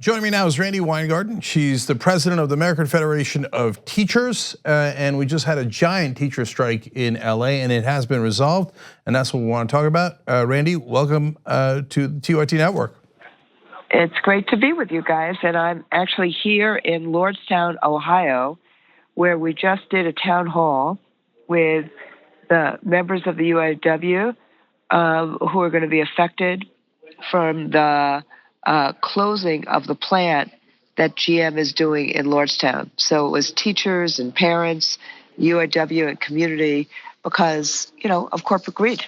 Joining me now is Randy Weingarten. She's the president of the American Federation of Teachers, and we just had a giant teacher strike in LA, and it has been resolved, and that's what we want to talk about. Randy, welcome to the TYT Network. It's great to be with you guys, and I'm actually here in Lordstown, Ohio, where we just did a town hall with the members of the UAW who are going to be affected from the closing of the plant that GM is doing in Lordstown. So it was teachers and parents, UAW and community, because, of corporate greed.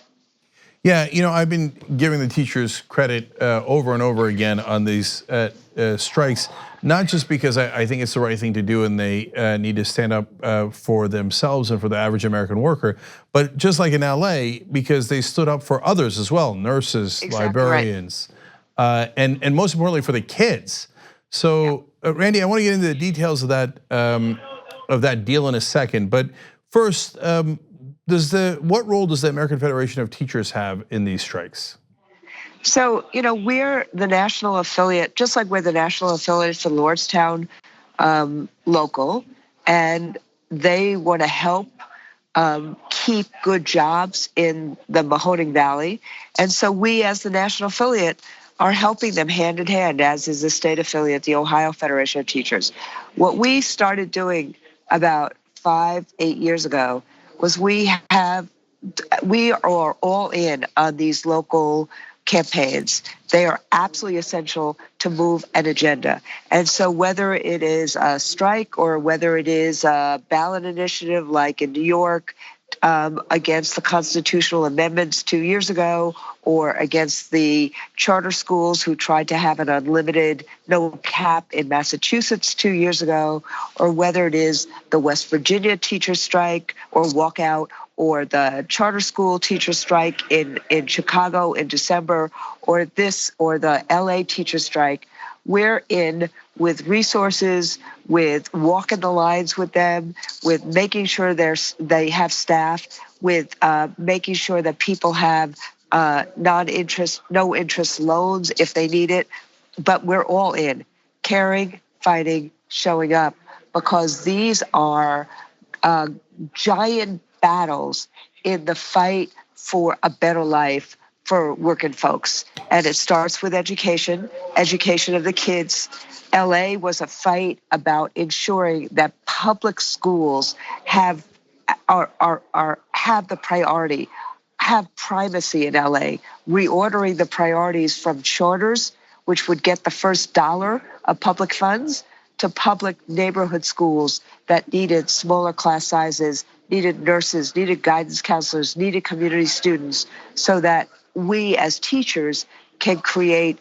Yeah, I've been giving the teachers credit over and over again on these strikes, not just because I think it's the right thing to do and they need to stand up for themselves and for the average American worker, but just like in LA, because they stood up for others as well, nurses, Exactly librarians, right. And most importantly for the kids. So Randy, I want to get into the details of that deal in a second, but first, what role does the American Federation of Teachers have in these strikes? So, we're the national affiliate, just like we're the national affiliate for Lordstown local, and they want to help keep good jobs in the Mahoning Valley. And so we, as the national affiliate, are helping them hand in hand, as is the state affiliate, the Ohio Federation of Teachers. What we started doing about 8 years ago was we are all in on these local campaigns. They are absolutely essential to move an agenda. And so whether it is a strike or whether it is a ballot initiative like in New York against the constitutional amendments 2 years ago, or against the charter schools who tried to have an unlimited no cap in Massachusetts 2 years ago, or whether it is the West Virginia teacher strike or walkout, or the charter school teacher strike in Chicago in December, or the LA teacher strike, we're in with resources, with walking the lines with them, with making sure they have staff, with making sure that people have no interest loans if they need it. But we're all in, caring, fighting, showing up, because these are giant battles in the fight for a better life for working folks. And it starts with education of the kids. LA was a fight about ensuring that public schools have the priority, have primacy in LA, reordering the priorities from charters, which would get the first dollar of public funds, to public neighborhood schools that needed smaller class sizes, needed nurses, needed guidance counselors, needed community students, so that we as teachers can create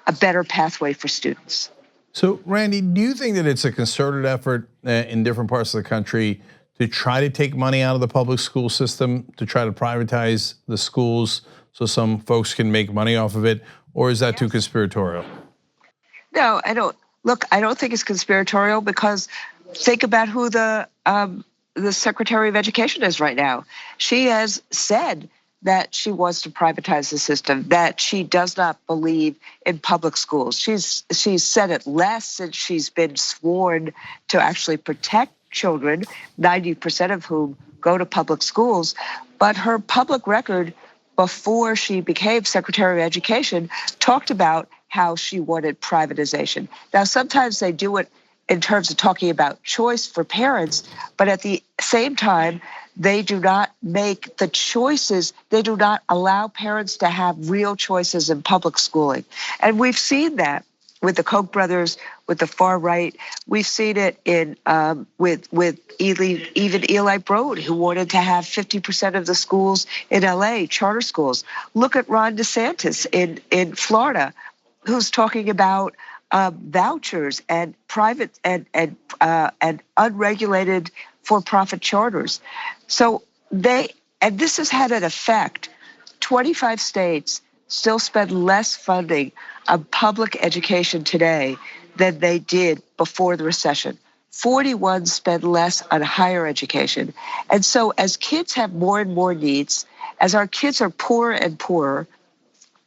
a better pathway for students. So Randy, do you think that it's a concerted effort in different parts of the country to try to take money out of the public school system, to try to privatize the schools so some folks can make money off of it, or is that too conspiratorial? No, I don't. Look, I don't think it's conspiratorial, because think about who the Secretary of Education is right now. She has said that she wants to privatize the system, that she does not believe in public schools. She's said it less since she's been sworn to actually protect children, 90% of whom go to public schools. But her public record before she became Secretary of Education talked about how she wanted privatization. Now, sometimes they do it in terms of talking about choice for parents, but at the same time, they do not make the choices. They do not allow parents to have real choices in public schooling. And we've seen that with the Koch brothers, with the far right. We've seen it in with even Eli Broad, who wanted to have 50% of the schools in LA, charter schools. Look at Ron DeSantis in Florida, who's talking about vouchers and private and unregulated for-profit charters. So this has had an effect. 25 states still spend less funding on public education today than they did before the recession. 41 spend less on higher education. And so as kids have more and more needs, as our kids are poorer and poorer,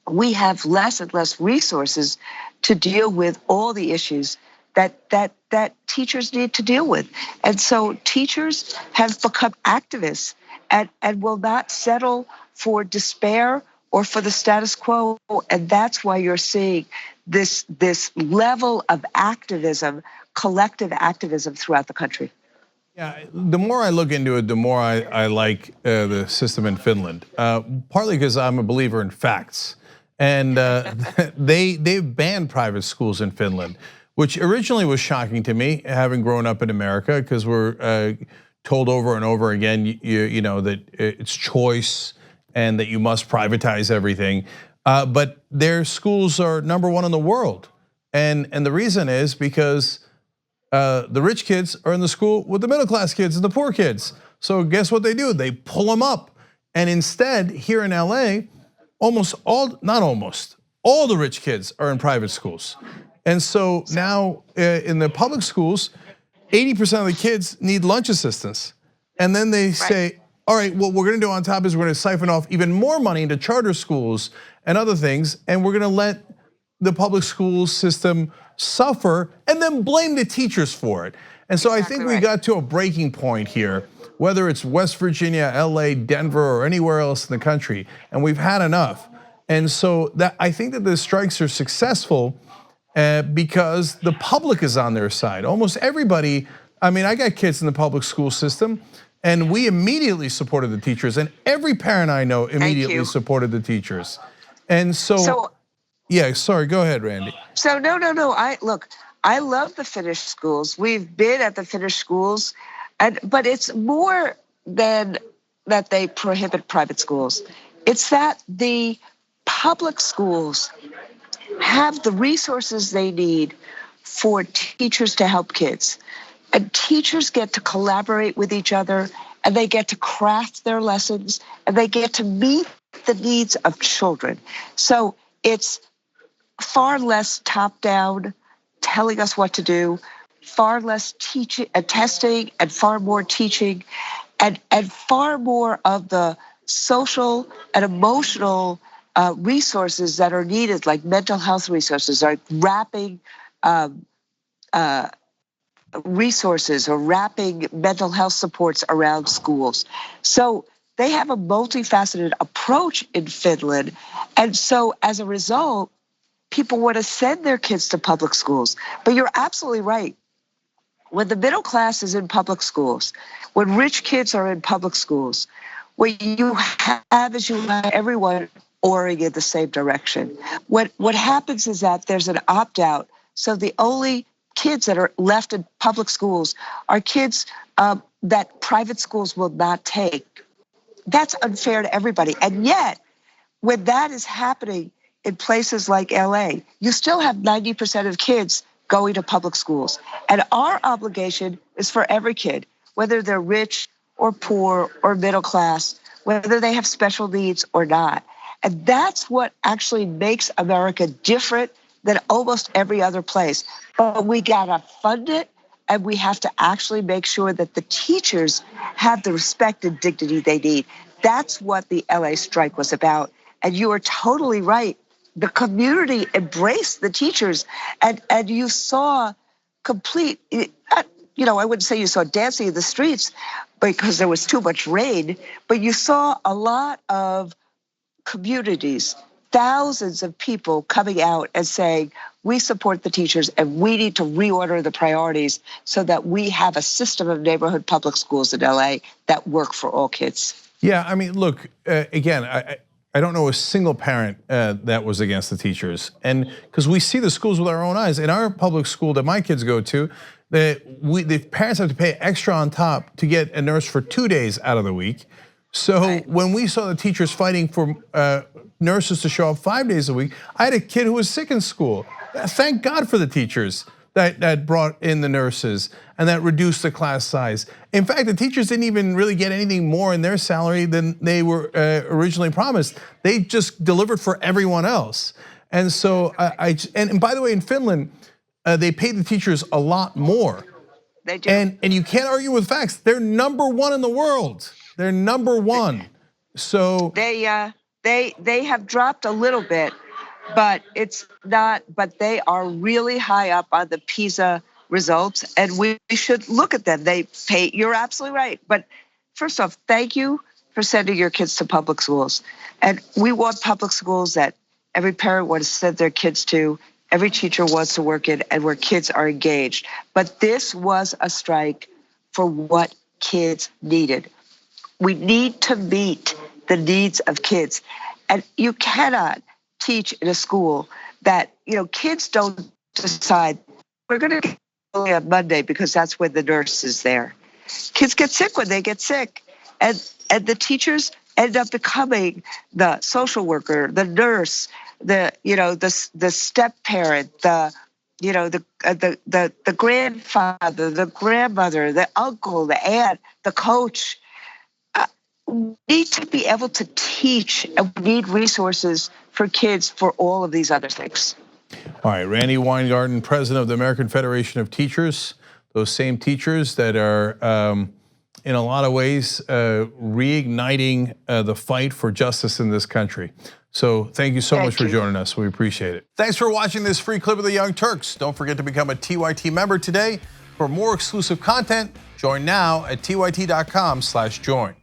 we have less and less resources to deal with all the issues that teachers need to deal with. And so teachers have become activists and will not settle for despair or for the status quo. And that's why you're seeing this level of activism, collective activism throughout the country. Yeah, the more I look into it, the more I like the system in Finland. Partly because I'm a believer in facts, and they've banned private schools in Finland, which originally was shocking to me, having grown up in America, because we're told over and over again, you know, that it's choice and that you must privatize everything. But their schools are #1 in the world, and the reason is because the rich kids are in the school with the middle class kids and the poor kids. So guess what they do? They pull them up. And instead, here in LA, all the rich kids are in private schools. And so now in the public schools, 80% of the kids need lunch assistance. And then they say, all right, what we're gonna do on top is we're gonna siphon off even more money into charter schools and other things, and we're gonna let the public school system suffer and then blame the teachers for it. And so I think we got to a breaking point here, whether it's West Virginia, LA, Denver, or anywhere else in the country, and we've had enough. And so that I think that the strikes are successful because the public is on their side. Almost everybody, I mean, I got kids in the public school system, and we immediately supported the teachers, and every parent I know immediately supported the teachers. And so yeah, sorry, go ahead, Randy. So no. I love the Finnish schools. We've been at the Finnish schools, but it's more than that they prohibit private schools. It's that the public schools have the resources they need for teachers to help kids. And teachers get to collaborate with each other, and they get to craft their lessons, and they get to meet the needs of children. So it's far less top-down, telling us what to do, far less teaching, testing, and far more teaching, and far more of the social and emotional resources that are needed, like mental health resources, like wrapping resources or wrapping mental health supports around schools. So they have a multifaceted approach in Finland. And so as a result, people want to send their kids to public schools. But you're absolutely right. When the middle class is in public schools, when rich kids are in public schools, what you have is you have everyone oaring in the same direction. What happens is that there's an opt-out. So the only kids that are left in public schools are kids that private schools will not take. That's unfair to everybody. And yet, when that is happening in places like LA, you still have 90% of kids going to public schools. And our obligation is for every kid, whether they're rich or poor or middle class, whether they have special needs or not. And that's what actually makes America different than almost every other place. But we gotta fund it, and we have to actually make sure that the teachers have the respect and dignity they need. That's what the LA strike was about. And you are totally right. The community embraced the teachers, and you saw complete, I wouldn't say you saw dancing in the streets because there was too much rain, but you saw a lot of communities, thousands of people coming out and saying, we support the teachers and we need to reorder the priorities so that we have a system of neighborhood public schools in LA that work for all kids. Yeah, I mean, look, again, I don't know a single parent that was against the teachers. And because we see the schools with our own eyes. In our public school that my kids go to, the parents have to pay extra on top to get a nurse for 2 days out of the week. So when we saw the teachers fighting for nurses to show up 5 days a week, I had a kid who was sick in school. Thank God for the teachers that brought in the nurses and that reduced the class size. In fact, the teachers didn't even really get anything more in their salary than they were originally promised. They just delivered for everyone else. And so, and by the way, in Finland, they paid the teachers a lot more. They do. And you can't argue with facts. They're #1 in the world. They're #1. So they have dropped a little bit, but it's not, but they are really high up on the PISA results, and we should look at them. They pay, you're absolutely right. But first off, thank you for sending your kids to public schools. And we want public schools that every parent wants to send their kids to, every teacher wants to work in, and where kids are engaged. But this was a strike for what kids needed. We need to meet the needs of kids. And you cannot teach in a school that, kids don't decide, we're going to only on Monday because that's when the nurse is there. Kids get sick when they get sick. And the teachers end up becoming the social worker, the nurse, the step parent, the grandfather, the grandmother, the uncle, the aunt, the coach. We need to be able to teach, and we need resources for kids for all of these other things. All right, Randy Weingarten, president of the American Federation of Teachers, those same teachers that are in a lot of ways reigniting the fight for justice in this country. So thank you so much for joining us. We appreciate it. Thanks for watching this free clip of the Young Turks. Don't forget to become a TYT member today. For more exclusive content, join now at tyt.com/join.